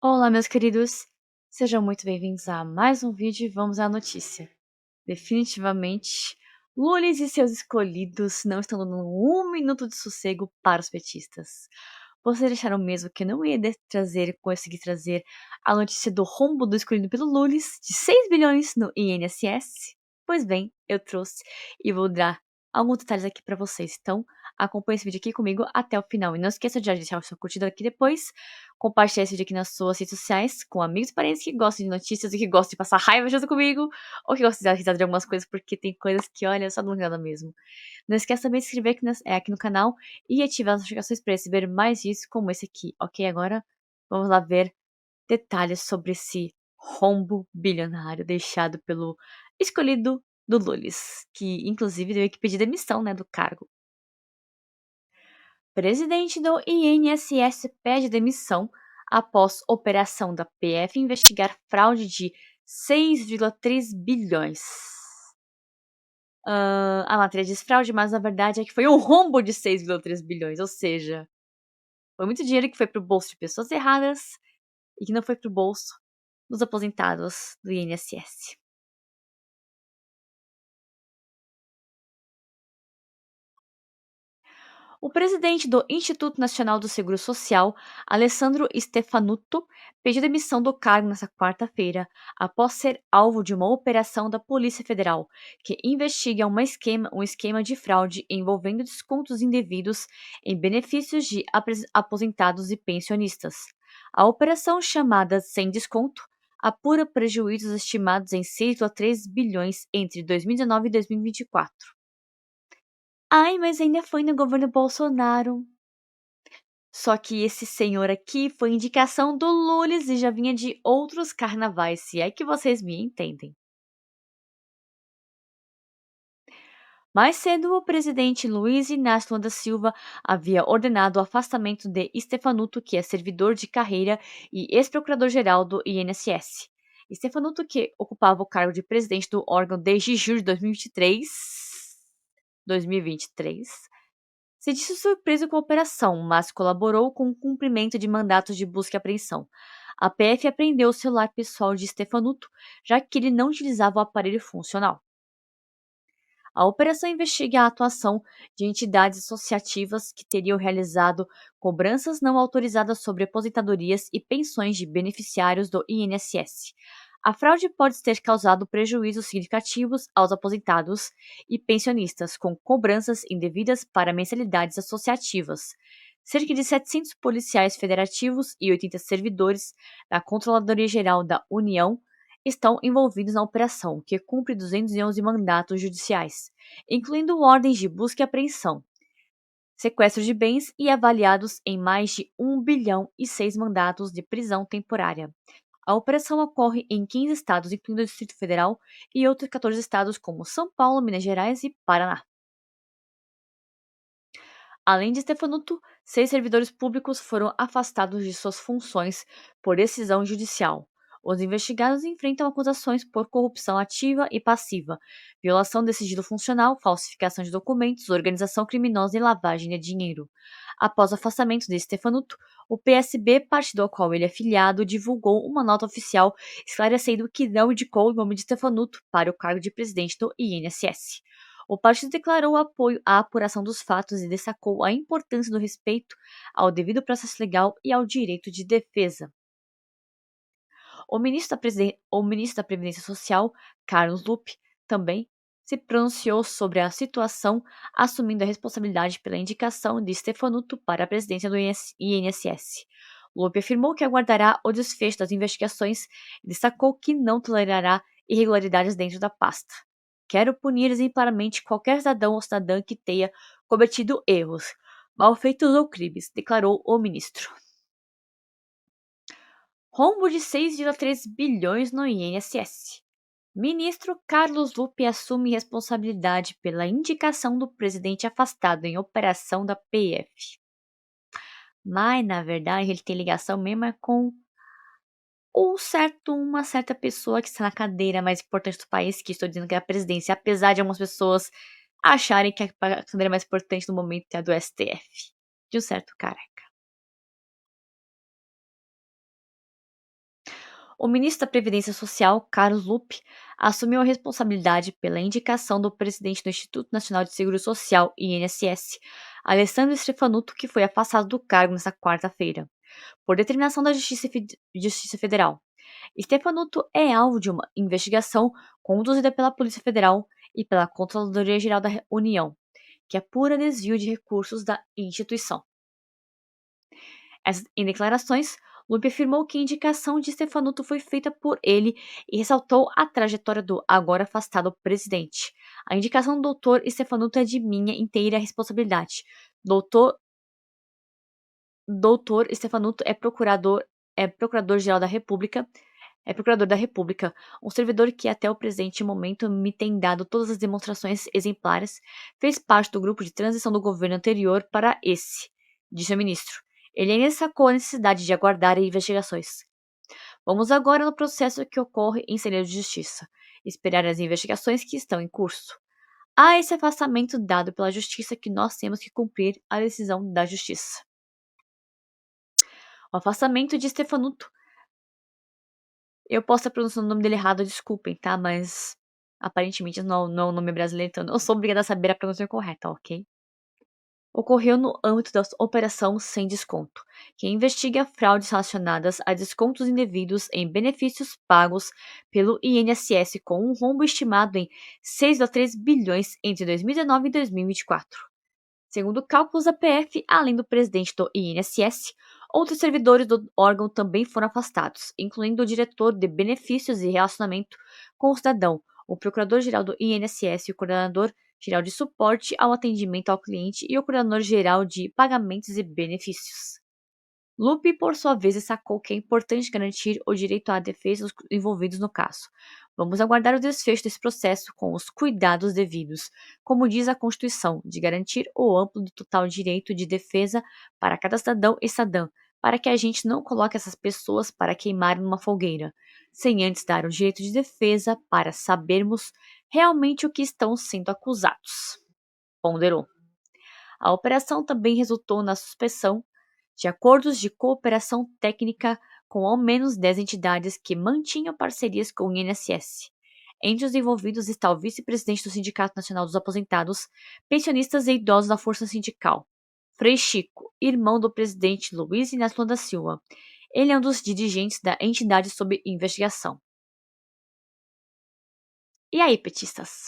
Olá, meus queridos, sejam muito bem-vindos a mais um vídeo e vamos à notícia. Definitivamente, Lulis e seus escolhidos não estão dando um minuto de sossego para os petistas. Vocês acharam mesmo que eu não ia conseguir trazer a notícia do rombo do escolhido pelo Lulis de 6 bilhões no INSS? Pois bem, eu trouxe e vou dar alguns detalhes aqui para vocês. Então, acompanhe esse vídeo aqui comigo até o final. E não esqueça de já deixar o seu curtido aqui depois. Compartilhe esse vídeo aqui nas suas redes sociais com amigos e parentes que gostam de notícias e que gostam de passar raiva junto comigo. Ou que gostam de dar risada de algumas coisas, porque tem coisas que, olha, só dão risada mesmo. Não esqueça também de se inscrever aqui no canal e ativar as notificações para receber mais vídeos como esse aqui, ok? Agora, vamos lá ver detalhes sobre esse rombo bilionário deixado pelo escolhido do Lulis, que inclusive teve que pedir demissão, né, do cargo. Presidente do INSS pede demissão após operação da PF investigar fraude de 6,3 bilhões. A matéria diz fraude, mas a verdade é que foi um rombo de 6,3 bilhões, ou seja, foi muito dinheiro que foi para o bolso de pessoas erradas e que não foi para o bolso dos aposentados do INSS. O presidente do Instituto Nacional do Seguro Social, Alessandro Stefanuto, pediu demissão do cargo nesta quarta-feira, após ser alvo de uma operação da Polícia Federal, que investiga um esquema de fraude envolvendo descontos indevidos em benefícios de aposentados e pensionistas. A operação, chamada Sem Desconto, apura prejuízos estimados em 6,3 bilhões entre 2019 e 2024. Ai, mas ainda foi no governo Bolsonaro. Só que esse senhor aqui foi indicação do Lulis e já vinha de outros carnavais, se é que vocês me entendem. Mais cedo, o presidente Luiz Inácio Lula da Silva havia ordenado o afastamento de Stefanuto, que é servidor de carreira e ex-procurador-geral do INSS. Stefanuto, que ocupava o cargo de presidente do órgão desde julho de 2023, se disse surpreso com a operação, mas colaborou com o cumprimento de mandatos de busca e apreensão. A PF apreendeu o celular pessoal de Stefanuto, já que ele não utilizava o aparelho funcional. A operação investiga a atuação de entidades associativas que teriam realizado cobranças não autorizadas sobre aposentadorias e pensões de beneficiários do INSS. A fraude pode ter causado prejuízos significativos aos aposentados e pensionistas, com cobranças indevidas para mensalidades associativas. Cerca de 700 policiais federativos e 80 servidores da Controladoria Geral da União estão envolvidos na operação, que cumpre 211 mandatos judiciais, incluindo ordens de busca e apreensão, sequestro de bens e avaliados em mais de 1 bilhão e 6 mandatos de prisão temporária. A operação ocorre em 15 estados, incluindo o Distrito Federal e outros 14 estados como São Paulo, Minas Gerais e Paraná. Além de Stefanuto, 6 servidores públicos foram afastados de suas funções por decisão judicial. Os investigados enfrentam acusações por corrupção ativa e passiva, violação de sigilo funcional, falsificação de documentos, organização criminosa e lavagem de dinheiro. Após o afastamento de Stefanuto, o PSB, partido ao qual ele é filiado, divulgou uma nota oficial esclarecendo que não indicou o nome de Stefanuto para o cargo de presidente do INSS. O partido declarou apoio à apuração dos fatos e destacou a importância do respeito ao devido processo legal e ao direito de defesa. O ministro da Previdência Social, Carlos Lupe, também se pronunciou sobre a situação, assumindo a responsabilidade pela indicação de Stefanuto para a presidência do INSS. Lupe afirmou que aguardará o desfecho das investigações e destacou que não tolerará irregularidades dentro da pasta. Quero punir exemplarmente qualquer cidadão ou cidadã que tenha cometido erros, malfeitos ou crimes, declarou o ministro. Rombo de 6,3 bilhões no INSS. Ministro Carlos Lupe assume responsabilidade pela indicação do presidente afastado em operação da PF. Mas, na verdade, ele tem ligação mesmo com uma certa pessoa que está na cadeira mais importante do país, que estou dizendo que é a presidência, apesar de algumas pessoas acharem que a cadeira mais importante no momento é a do STF. De um certo cara. O ministro da Previdência Social, Carlos Lupe, assumiu a responsabilidade pela indicação do presidente do Instituto Nacional de Seguro Social, INSS, Alessandro Stefanuto, que foi afastado do cargo nesta quarta-feira, por determinação da Justiça Federal. Stefanuto é alvo de uma investigação conduzida pela Polícia Federal e pela Controladoria Geral da União, que apura desvio de recursos da instituição. Em declarações, Lupe afirmou que a indicação de Stefanuto foi feita por ele e ressaltou a trajetória do agora afastado presidente. A indicação do Dr. Stefanuto é de minha inteira responsabilidade. Doutor Stefanuto é procurador-geral da República, é procurador da República, um servidor que até o presente momento me tem dado todas as demonstrações exemplares, fez parte do grupo de transição do governo anterior para esse, disse o ministro. Ele ainda destacou a necessidade de aguardar investigações. Vamos agora no processo que ocorre em segredo de justiça, esperar as investigações que estão em curso. Há esse afastamento dado pela justiça que nós temos que cumprir a decisão da justiça. O afastamento de Stefanuto. Eu posso estar pronunciando o nome dele errado, desculpem, tá? Mas aparentemente não é um nome brasileiro, então eu sou obrigada a saber a pronúncia correta, ok? Ocorreu no âmbito da Operação Sem Desconto, que investiga fraudes relacionadas a descontos indevidos em benefícios pagos pelo INSS, com um rombo estimado em 6,3 bilhões entre 2019 e 2024. Segundo cálculos da PF, além do presidente do INSS, outros servidores do órgão também foram afastados, incluindo o diretor de Benefícios e Relacionamento com o Cidadão, o procurador-geral do INSS, o coordenador-geral de Suporte ao Atendimento ao Cliente e o coordenador-geral de Pagamentos e Benefícios. Lupe, por sua vez, destacou que é importante garantir o direito à defesa dos envolvidos no caso. Vamos aguardar o desfecho desse processo com os cuidados devidos, como diz a Constituição, de garantir o amplo e total direito de defesa para cada cidadão e cidadã, para que a gente não coloque essas pessoas para queimarem numa fogueira, sem antes dar o direito de defesa para sabermos realmente o que estão sendo acusados, ponderou. A operação também resultou na suspensão de acordos de cooperação técnica com ao menos 10 entidades que mantinham parcerias com o INSS. Entre os envolvidos está o vice-presidente do Sindicato Nacional dos Aposentados, Pensionistas e Idosos da Força Sindical, Frei Chico, irmão do presidente Luiz Inácio Lula da Silva. Ele é um dos dirigentes da entidade sob investigação. E aí, petistas?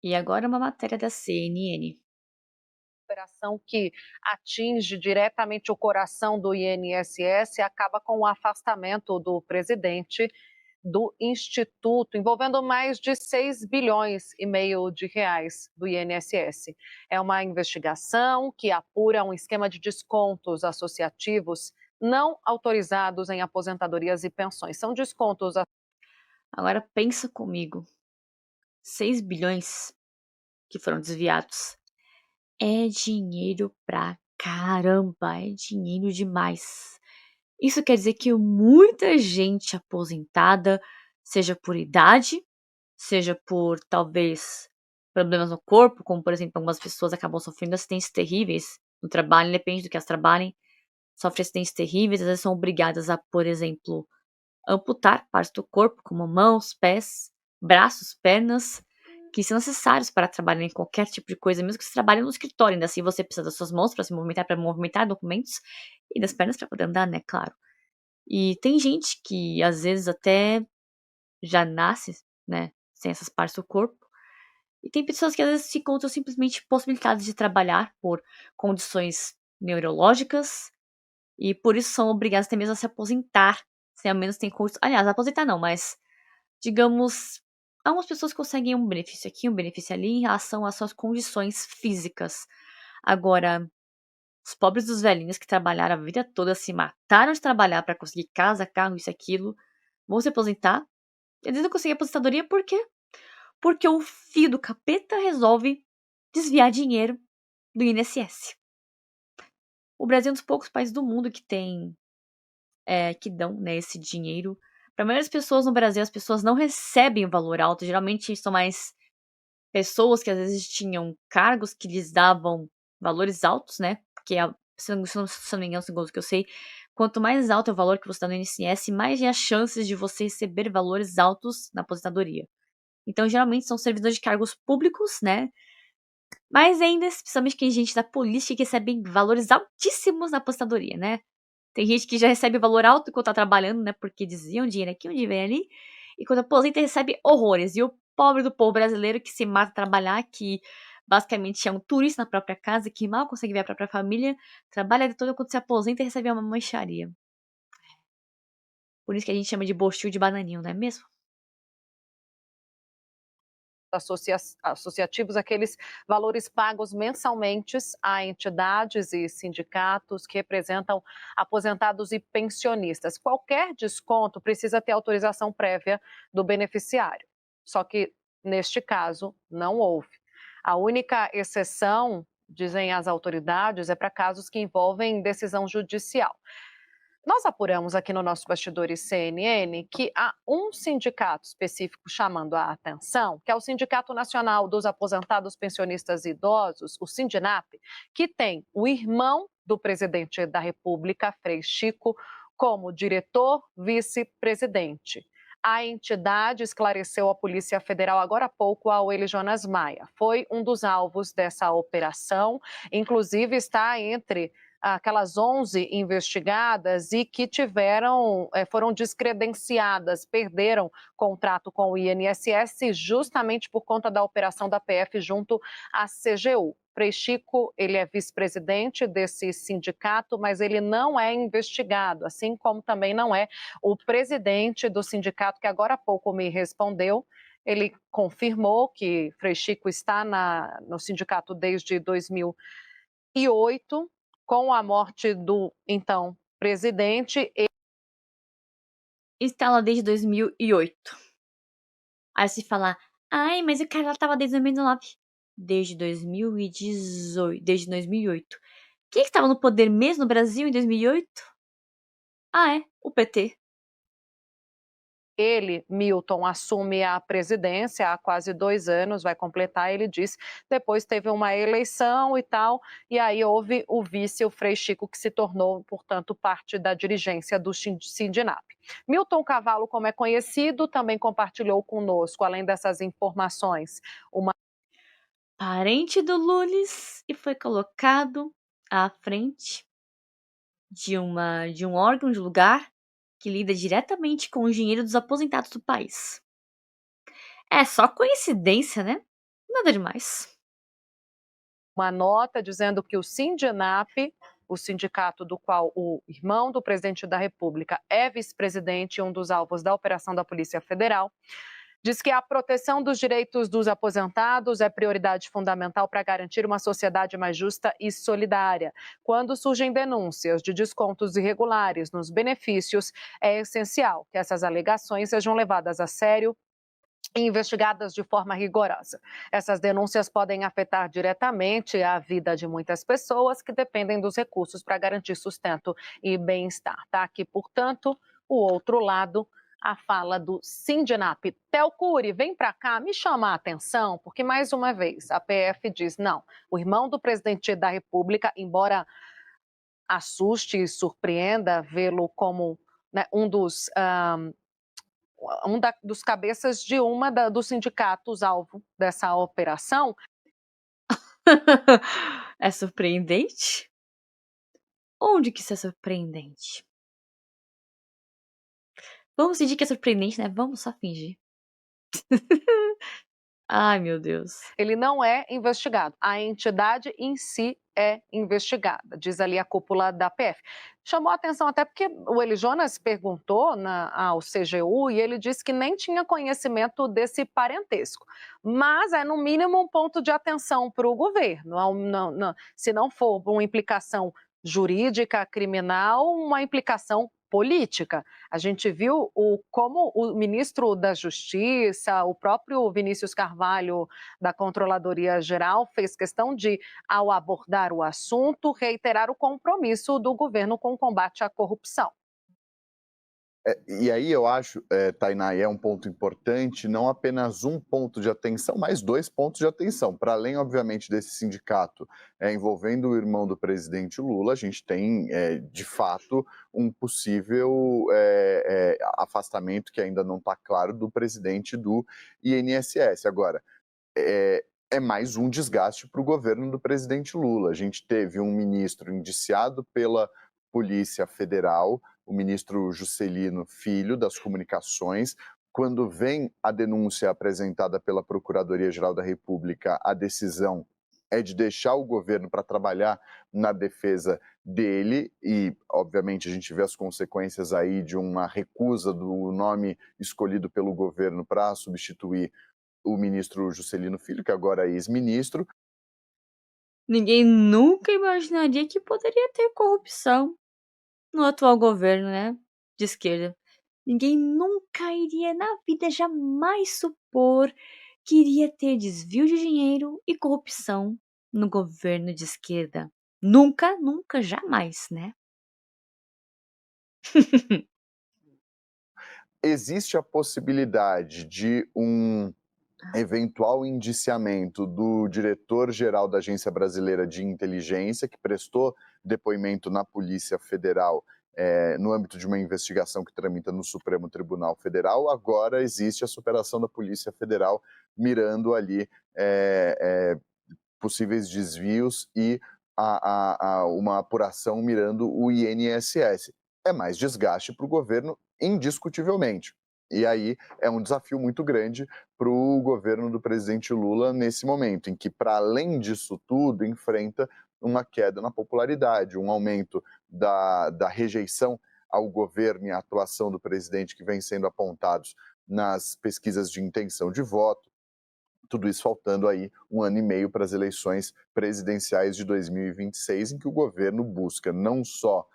E agora uma matéria da CNN. Operação que atinge diretamente o coração do INSS acaba com o afastamento do presidente do Instituto, envolvendo mais de 6 bilhões e meio de reais do INSS. É uma investigação que apura um esquema de descontos associativos não autorizados em aposentadorias e pensões. São descontos. Agora pensa comigo. 6 bilhões que foram desviados. É dinheiro pra caramba, é dinheiro demais. Isso quer dizer que muita gente aposentada, seja por idade, seja por talvez problemas no corpo, como por exemplo, algumas pessoas acabam sofrendo acidentes terríveis no trabalho, depende do que elas trabalhem, sofrem acidentes terríveis, às vezes são obrigadas a, por exemplo, amputar partes do corpo, como mãos, pés, braços, pernas, que são necessários para trabalhar em qualquer tipo de coisa, mesmo que você trabalhe no escritório, ainda assim você precisa das suas mãos para se movimentar, para movimentar documentos, e das pernas para poder andar, né, claro. E tem gente que às vezes até já nasce, né, sem essas partes do corpo, e tem pessoas que às vezes se encontram simplesmente possibilitadas de trabalhar por condições neurológicas, e por isso são obrigadas até mesmo a se aposentar, se ao menos tem condições. Aliás, aposentar não, mas digamos, algumas pessoas conseguem um benefício aqui, um benefício ali em relação às suas condições físicas. Agora, os pobres dos velhinhos que trabalharam a vida toda, se mataram de trabalhar para conseguir casa, carro, isso e aquilo, vão se aposentar. Eles não conseguem aposentadoria por quê? Porque o filho do capeta resolve desviar dinheiro do INSS. O Brasil é um dos poucos países do mundo que tem, que dão, né, esse dinheiro. Para a maioria das pessoas no Brasil, as pessoas não recebem um valor alto. Geralmente são mais pessoas que às vezes tinham cargos que lhes davam valores altos, né? Porque, se não me engano, segundo o que eu sei, quanto mais alto é o valor que você dá no INSS, mais é as chances de você receber valores altos na aposentadoria. Então, geralmente, são servidores de cargos públicos, né? Mas ainda, especialmente quem gente da polícia que recebe valores altíssimos na aposentadoria, né? Tem gente que já recebe valor alto enquanto tá trabalhando, né? Porque desvia um dinheiro aqui, um dinheiro ali. E quando aposenta, recebe horrores. E o pobre do povo brasileiro que se mata a trabalhar, que basicamente é um turista na própria casa, que mal consegue ver a própria família, trabalha de todo quando se aposenta e recebe uma mancharia. Por isso que a gente chama de bostil de bananinho, não é mesmo? Associativos, aqueles valores pagos mensalmente a entidades e sindicatos que representam aposentados e pensionistas. Qualquer desconto precisa ter autorização prévia do beneficiário. Só que, neste caso, não houve. A única exceção, dizem as autoridades, é para casos que envolvem decisão judicial. Nós apuramos aqui no nosso Bastidores CNN que há um sindicato específico chamando a atenção, que é o Sindicato Nacional dos Aposentados Pensionistas Idosos, o Sindinap, que tem o irmão do presidente da República, Frei Chico, como diretor vice-presidente. A entidade esclareceu à Polícia Federal agora há pouco ao Eli Jonas Maia. Foi um dos alvos dessa operação, inclusive está entre aquelas 11 investigadas e que foram descredenciadas, perderam contrato com o INSS justamente por conta da operação da PF junto à CGU. Frei Chico, ele é vice-presidente desse sindicato, mas ele não é investigado, assim como também não é o presidente do sindicato, que agora há pouco me respondeu. Ele confirmou que Frei Chico está no sindicato desde 2008, com a morte do então presidente. Está lá desde 2008. Aí se falar, ai, mas o cara tava desde 2019. Desde 2018, desde 2008. Quem que tava no poder mesmo no Brasil em 2008? Ah, é, o PT. Ele, Milton, assume a presidência há quase 2 anos, vai completar, ele diz. Depois teve uma eleição e tal, e aí houve o vice, o Frei Chico, que se tornou, portanto, parte da dirigência do Sindinap. Milton Cavallo, como é conhecido, também compartilhou conosco, além dessas informações, uma Parente do Lulis e foi colocado à frente de um órgão, de lugar que lida diretamente com o dinheiro dos aposentados do país. É só coincidência, né? Nada demais. uma nota dizendo que o Sindinap, o sindicato do qual o irmão do presidente da República é vice-presidente e um dos alvos da operação da Polícia Federal, diz que a proteção dos direitos dos aposentados é prioridade fundamental para garantir uma sociedade mais justa e solidária. Quando surgem denúncias de descontos irregulares nos benefícios, é essencial que essas alegações sejam levadas a sério e investigadas de forma rigorosa. Essas denúncias podem afetar diretamente a vida de muitas pessoas que dependem dos recursos para garantir sustento e bem-estar. Tá aqui, portanto, o outro lado, a fala do Sindinap. Telcuri, vem para cá, me chama a atenção, porque, mais uma vez, a PF diz, não, o irmão do presidente da República, embora assuste e surpreenda vê-lo como, né, dos cabeças de dos sindicatos alvo dessa operação. É surpreendente? Onde que isso é surpreendente? Vamos fingir que é surpreendente, né? Vamos só fingir. Ai, meu Deus. Ele não é investigado. A entidade em si é investigada, diz ali a cúpula da PF. Chamou a atenção até porque o Eli Jonas perguntou ao CGU e ele disse que nem tinha conhecimento desse parentesco. Mas é, no mínimo, um ponto de atenção para o governo. Se não for uma implicação jurídica, criminal, uma implicação política. A gente viu como o ministro da Justiça, o próprio Vinícius Carvalho, da Controladoria Geral, fez questão de, ao abordar o assunto, reiterar o compromisso do governo com o combate à corrupção. E aí eu acho, Tainá, e é um ponto importante, não apenas um ponto de atenção, mas 2 pontos de atenção. Para além, obviamente, desse sindicato envolvendo o irmão do presidente Lula, a gente tem, de fato, um possível afastamento que ainda não está claro do presidente do INSS. Agora, é mais um desgaste para o governo do presidente Lula. A gente teve um ministro indiciado pela Polícia Federal, o ministro Juscelino Filho, das Comunicações. Quando vem a denúncia apresentada pela Procuradoria-Geral da República, a decisão é de deixar o governo para trabalhar na defesa dele e, obviamente, a gente vê as consequências aí de uma recusa do nome escolhido pelo governo para substituir o ministro Juscelino Filho, que agora é ex-ministro. Ninguém nunca imaginaria que poderia ter corrupção no atual governo, né? De esquerda. Ninguém nunca iria na vida jamais supor que iria ter desvio de dinheiro e corrupção no governo de esquerda. Nunca, nunca, jamais, né? Existe a possibilidade de um eventual indiciamento do diretor-geral da Agência Brasileira de Inteligência, que prestou depoimento na Polícia Federal no âmbito de uma investigação que tramita no Supremo Tribunal Federal. Agora existe a superação da Polícia Federal mirando ali possíveis desvios e uma apuração mirando o INSS. É mais desgaste para o governo, indiscutivelmente. E aí é um desafio muito grande para o governo do presidente Lula nesse momento, em que, para além disso tudo, enfrenta uma queda na popularidade, um aumento da rejeição ao governo e à atuação do presidente que vem sendo apontados nas pesquisas de intenção de voto. Tudo isso faltando aí 1 ano e meio para as eleições presidenciais de 2026, em que o governo busca não só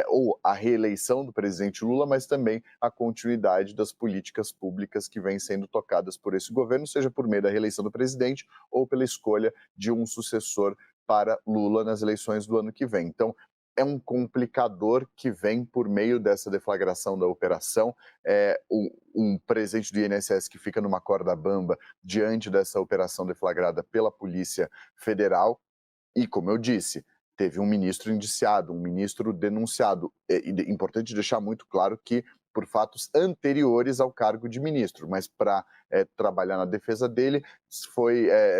ou a reeleição do presidente Lula, mas também a continuidade das políticas públicas que vêm sendo tocadas por esse governo, seja por meio da reeleição do presidente ou pela escolha de um sucessor para Lula nas eleições do ano que vem. Então, é um complicador que vem por meio dessa deflagração da operação, um presidente do INSS que fica numa corda bamba diante dessa operação deflagrada pela Polícia Federal. E, como eu disse, teve um ministro indiciado, um ministro denunciado. É importante deixar muito claro que por fatos anteriores ao cargo de ministro, mas para trabalhar na defesa dele,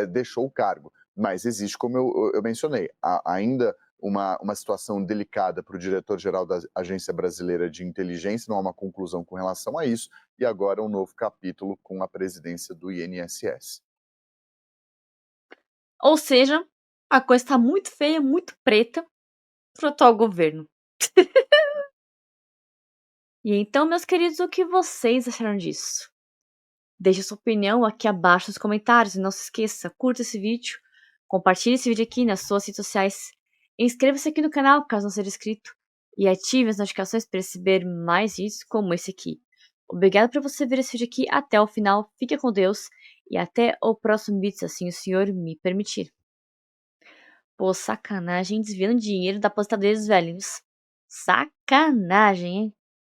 deixou o cargo. Mas existe, como eu mencionei, ainda uma situação delicada para o diretor-geral da Agência Brasileira de Inteligência, não há uma conclusão com relação a isso, e agora um novo capítulo com a presidência do INSS. Ou seja, a coisa está muito feia, muito preta pro atual governo. E então, meus queridos, o que vocês acharam disso? Deixe sua opinião aqui abaixo nos comentários e não se esqueça, curta esse vídeo, compartilhe esse vídeo aqui nas suas redes sociais, inscreva-se aqui no canal caso não seja inscrito e ative as notificações para receber mais vídeos como esse aqui. Obrigado por você ver esse vídeo aqui até o final, fique com Deus e até o próximo vídeo, se assim o senhor me permitir. Pô, sacanagem desviando dinheiro da aposentadores velhos. Sacanagem, hein?